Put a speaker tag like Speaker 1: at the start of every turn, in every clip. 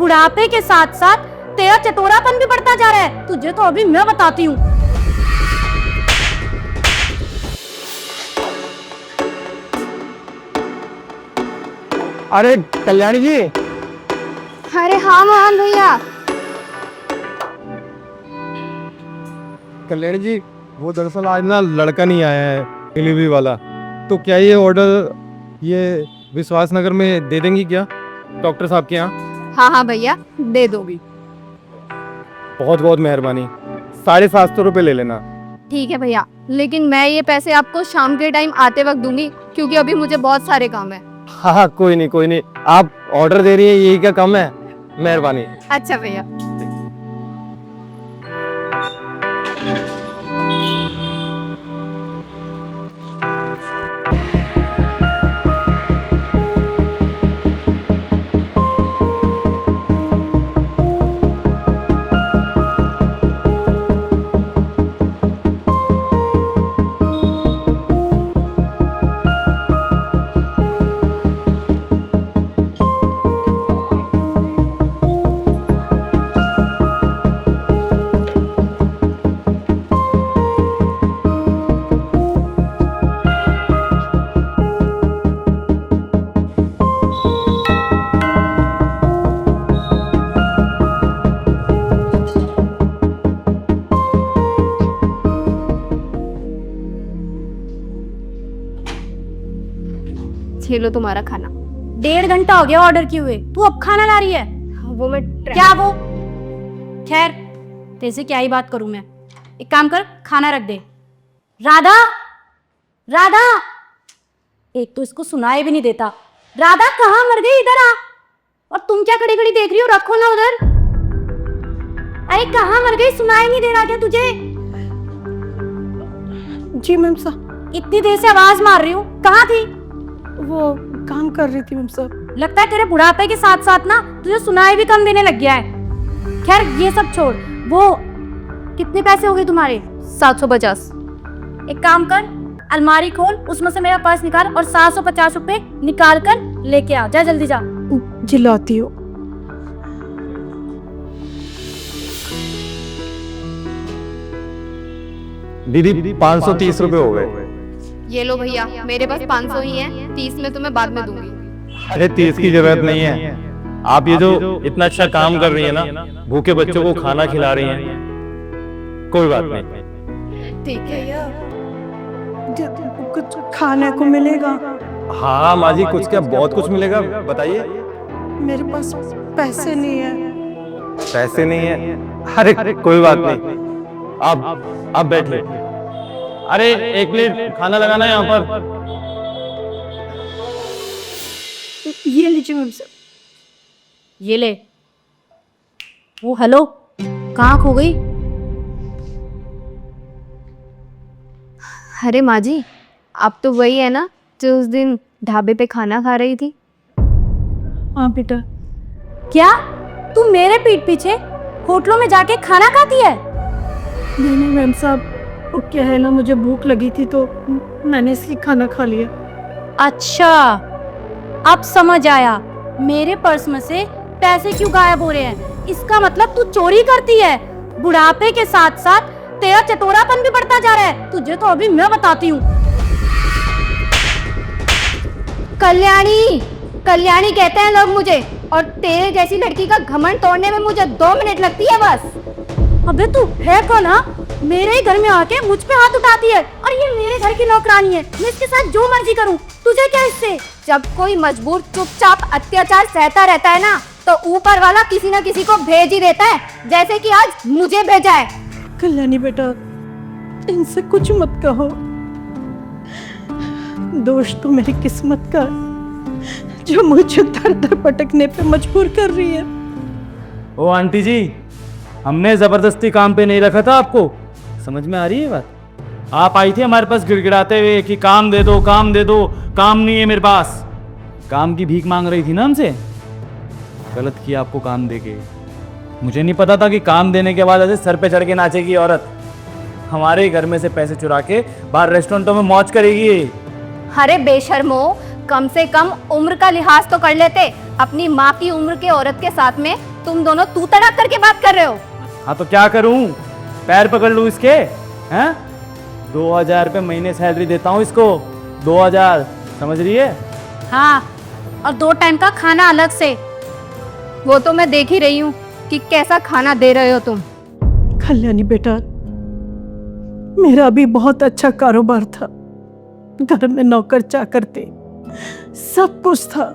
Speaker 1: बुढ़ापे के साथ साथ तेरा चतोरापन भी बढ़ता जा रहा है। तुझे तो अभी मैं बताती हूँ।
Speaker 2: अरे कल्याणी जी।
Speaker 3: अरे हाँ मोहन भैया।
Speaker 2: कल्याणी जी, वो दरअसल आज ना लड़का नहीं आया है डिलीवरी वाला, तो क्या ये ऑर्डर ये विश्वास नगर में दे देंगी क्या डॉक्टर साहब के यहाँ?
Speaker 3: हाँ हाँ भैया दे दोगी।
Speaker 2: बहुत बहुत मेहरबानी, 750 रुपये ले लेना।
Speaker 3: ठीक है भैया, लेकिन मैं ये पैसे आपको शाम के टाइम आते वक्त दूंगी, क्योंकि अभी मुझे बहुत सारे काम है।
Speaker 2: हाँ हाँ, कोई नहीं कोई नहीं, आप ऑर्डर दे रही हैं यही क्या कम है, मेहरबानी।
Speaker 3: अच्छा भैया। ये लो तुम्हारा खाना।
Speaker 1: 1.5 घंटा हो गया ऑर्डर किए हुए, तू अब खाना ला रही है?
Speaker 3: वो मैं
Speaker 1: क्या वो? खैर, तेरे से क्या ही बात करूं मैं। एक काम कर, खाना रख दे। राधा, राधा, एक तो इसको सुनाई भी नहीं देता। राधा कहाँ मर गई? इधर आ। और तुम क्या खड़ी खड़ी देख रही हो? रखो ना उधर। अरे कहाँ मर गई? सुनाई नहीं दे रहा क्या तुझे?
Speaker 4: जी मैम साहब।
Speaker 1: इतनी देर से आवाज मार रही हूँ, कहाँ थी?
Speaker 4: वो काम कर रही थी मैम साहब।
Speaker 1: लगता है तेरे बुढ़ापे के साथ साथ ना तुझे सुनाई भी कम देने लग गया है। खैर ये सब छोड़, वो कितने पैसे हो गए तुम्हारे?
Speaker 3: 750।
Speaker 1: एक काम कर, अलमारी खोल, उसमें से मेरा पर्स निकाल और 750 रुपए निकाल कर लेके आ। जा जल्दी जा।
Speaker 4: जिलाती हो।
Speaker 2: दीदी 530 रुपये हो गए।
Speaker 3: ये लो भैया, मेरे पास 500 ही है, 30 में तुम्हें बाद में दूंगी।
Speaker 2: अरे 30 की जरूरत नहीं है, आप ये जो इतना अच्छा काम कर रही है ना, भूखे बच्चों को खाना खिला रही हैं, कोई बात नहीं।
Speaker 3: ठीक है।
Speaker 4: कुछ खाने को मिलेगा?
Speaker 2: हाँ माँ जी, कुछ क्या बहुत कुछ मिलेगा, बताइए।
Speaker 4: मेरे पास पैसे नहीं है।
Speaker 2: पैसे नहीं है? अरे कोई बात नहीं, आप बैठिए। अरे एक प्लेट खाना लगाना है यहाँ पर।
Speaker 4: ये लीजिए मैम साहब।
Speaker 1: ये ले। वो हेलो, कहाँ खो गई?
Speaker 3: अरे माँ जी, आप तो वही है ना जो उस दिन ढाबे पे खाना खा रही थी?
Speaker 4: हाँ बेटा।
Speaker 1: क्या तू मेरे पीठ पीछे होटलों में जाके खाना खाती है?
Speaker 4: नहीं मैम साहब, वो क्या है ना, मुझे भूख लगी थी तो मैंने इसलिए खाना खा लिया।
Speaker 1: अच्छा, अब समझ आया मेरे पर्स में से पैसे क्यों गायब हो रहे हैं। इसका मतलब तू चोरी करती है। बुढ़ापे के साथ साथ तेरा चतोरापन भी बढ़ता जा रहा है। तुझे तो अभी मैं बताती हूँ।
Speaker 3: कल्याणी, कल्याणी कहते हैं लोग मुझे, और तेरे जैसी लड़की का घमंड तोड़ने में मुझे 2 मिनट लगती है बस।
Speaker 1: अबे तू है कौन? मेरे ही घर में आके मुझ पे हाथ उठाती है, और ये मेरे घर की नौकरानी है, मैं इसके साथ जो मर्जी करूं, तुझे क्या इससे?
Speaker 3: जब कोई मजबूर चुपचाप अत्याचार सहता रहता है ना, तो ऊपर वाला किसी न किसी को भेज ही देता है, जैसे कि आज मुझे भेजा है।
Speaker 4: कल्याणी बेटा, इनसे कुछ मत कहो। दोष तो मेरी किस्मत का है, जो मुझे दर दर पटकने पे मजबूर कर रही है।
Speaker 5: ओ आंटी जी, हमने जबरदस्ती काम पे नहीं रखा था आपको, समझ में आ रही है बात? आप आई थी हमारे पास गिड़गिड़ाते हुए कि काम दे दो, काम दे दो, काम नहीं है मेरे पास। काम की भीख मांग रही थी ना हमसे। गलत किया आपको काम देके। मुझे नहीं पता था कि काम देने के बाद ऐसे सर पे चढ़ के नाचेगी औरत, हमारे घर में से पैसे चुरा के बाहर रेस्टोरेंटों में मौज करेगी।
Speaker 3: अरे बेशर्मो, कम से कम उम्र का लिहाज तो कर लेते। अपनी माँ की उम्र के औरत के साथ में तुम दोनों तू तड़ाक करके बात कर रहे हो।
Speaker 5: हाँ तो क्या करूं, पैर पकड़ लूं इसके? हैं 2000 रुपये महीने सैलरी देता हूं इसको, 2000, समझ रही है?
Speaker 1: हाँ, और 2 टाइम का खाना अलग से।
Speaker 3: वो तो मैं देख ही रही हूँ कि कैसा खाना दे रहे हो तुम।
Speaker 4: कल्याणी बेटा, मेरा भी बहुत अच्छा कारोबार था, घर में नौकर चाकर थे, सब कुछ था,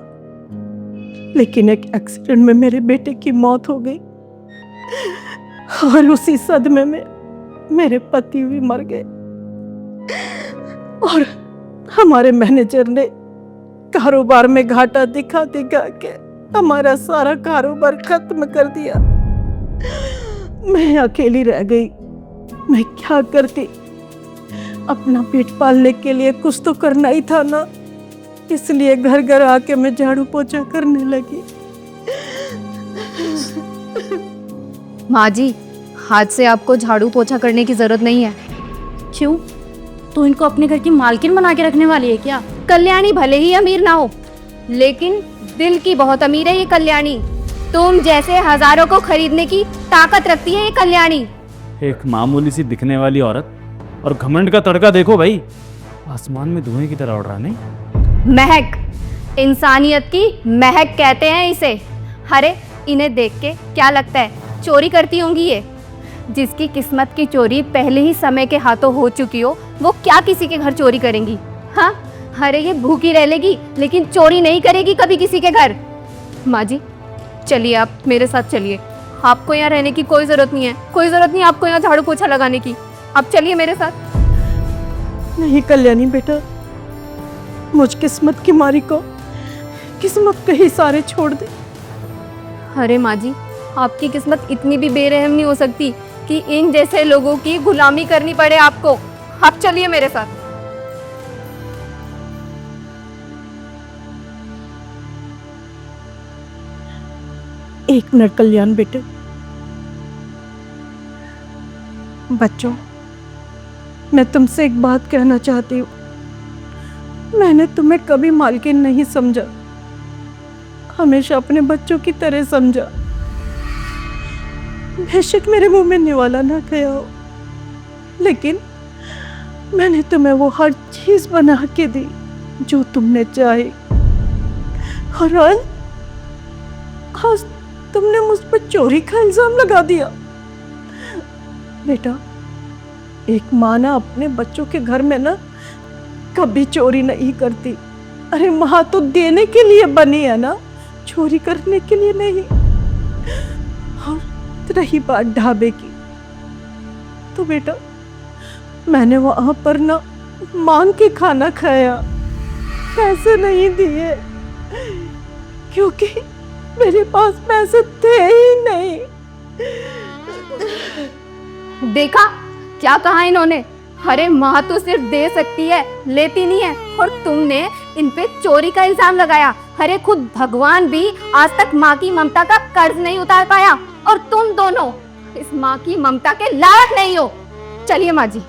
Speaker 4: लेकिन एक एक्सीडेंट में मेरे बेटे की मौत हो गई और उसी सदमे में मेरे पति भी मर गए और हमारे मैनेजर ने कारोबार में घाटा दिखा दिखा के हमारा सारा कारोबार खत्म कर दिया। मैं अकेली रह गई, मैं क्या करती? अपना पेट पालने के लिए कुछ तो करना ही था ना, इसलिए घर घर आके मैं झाड़ू पोछा करने लगी।
Speaker 3: माँ जी, हाथ से आपको झाड़ू पोछा करने की जरूरत नहीं है।
Speaker 1: क्यों? तू इनको अपने घर की मालकिन बना के रखने वाली है क्या?
Speaker 3: कल्याणी भले ही अमीर ना हो, लेकिन दिल की बहुत अमीर है ये कल्याणी। तुम जैसे हजारों को खरीदने की ताकत रखती है ये कल्याणी।
Speaker 5: एक मामूली सी दिखने वाली औरत और घमंड का तड़का देखो भाई, आसमान में धुएं की तरह उड़ रहा नहीं।
Speaker 3: महक, इंसानियत की महक कहते हैं इसे। अरे इन्हें देख के क्या लगता है चोरी करती होंगी ये? जिसकी किस्मत की चोरी पहले ही समय के हाथों हो चुकी हो, वो क्या किसी के घर चोरी करेंगी? हाँ, अरे ये भूखी रह लेगी लेकिन चोरी नहीं करेगी कभी किसी के घर। माँ जी चलिए, आप मेरे साथ चलिए। आपको यहाँ रहने की कोई ज़रूरत नहीं है, कोई ज़रूरत नहीं आपको यहाँ झाड़ू पोछा लगाने की। आप चलिए मेरे साथ।
Speaker 4: नहीं कल्याणी बेटा, मुझ किस्मत की मारी को किस्मत के ही सारे छोड़ दे।
Speaker 3: अरे माँ जी, आपकी किस्मत इतनी भी बेरहम नहीं हो सकती कि इन जैसे लोगों की गुलामी करनी पड़े आपको। आप चलिए मेरे साथ।
Speaker 4: एक मिनट कल्याण बेटे। बच्चों, मैं तुमसे एक बात कहना चाहती हूँ। मैंने तुम्हें कभी मालकिन नहीं समझा, हमेशा अपने बच्चों की तरह समझा। बेशक मेरे मुंह में निवाला ना गया हो, लेकिन मैंने तुम्हें वो हर चीज बना के दी जो तुमने चाही। और आज तुमने मुझ पर चोरी का इल्जाम लगा दिया। बेटा, एक माँ ना अपने बच्चों के घर में ना कभी चोरी नहीं करती। अरे माँ तो देने के लिए बनी है ना, चोरी करने के लिए नहीं। और रही बात ढाबे की, तो बेटा मैंने वहां पर ना मांग के खाना खाया, पैसे नहीं दिए, क्योंकि मेरे पास पैसे थे ही नहीं।
Speaker 3: देखा क्या कहा इन्होंने? अरे माँ तो सिर्फ दे सकती है, लेती नहीं है, और तुमने इन पे चोरी का इल्जाम लगाया। अरे खुद भगवान भी आज तक माँ की ममता का कर्ज नहीं उतार पाया, और तुम दोनों इस माँ की ममता के लायक नहीं हो। चलिए माँ जी।